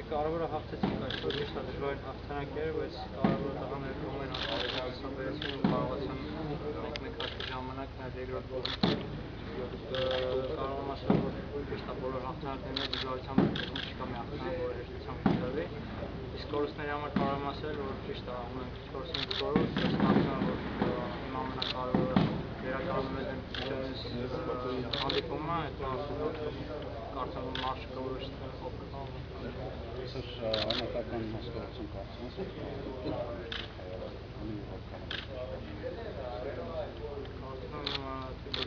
կարևորը հաղթեցինք այսօր, ճիշտ է դժվարին հաղթանակ էր, բայց կարևորը տղաները կողմեն հաղթեցին ու կարողացան մեկ հաշվի ժամանակ նաև երկրորդ գոլը կարող եմ ասել, որ ճիշտ է բոլոր հաղթանակներն դժվարության դեպքում չկա մի հաղթանակ, որը հեշտությամբ կտրվի, իսկ կորուստների համար կարող եմ ասել, որ ճիշտ է ամեն քիչ կորուստների կորուստ, բայց կարծում եմ, որ հիմա ամենակարևորը վերականգնում է դեմքից հանդիպումը, հետո կարծեմ որ մարշը կորոշ անհատական հասկացություն կարծում ես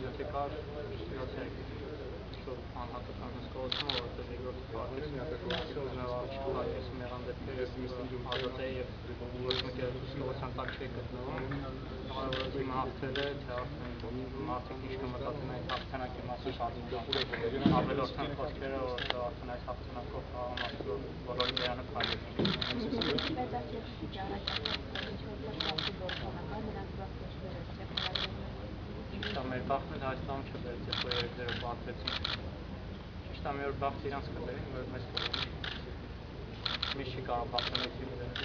եթե կար ստիգացիա անհատական հասկացություն, որովհետև երկրորդ պարտեսում եղան դեպքեր, երբ ազատ էի և ոչ մեկ էլ ստիգացիան տակ չէի գտնվում, կարևորը թիմը հաղթել է, թե արդեն մարդիկ ինչ կմտածեն այդ հաղթանակի մասին, ավելորդ են խոսքերը, որ արդեն այս հաղթանակով կարող եմ ասել, որ բոլորի բերանը փայլեց։ Ճիշտ է, մեր բախտն էլ Հայաստանում չբերեց, երբ որ 3-0 պարտվեցինք։ Ճիշտ է, մի օր բախտ իրանց կբերին, որ մեզ կբերին։ Միշտ չի կարող բախտը մեր թիմի բերել։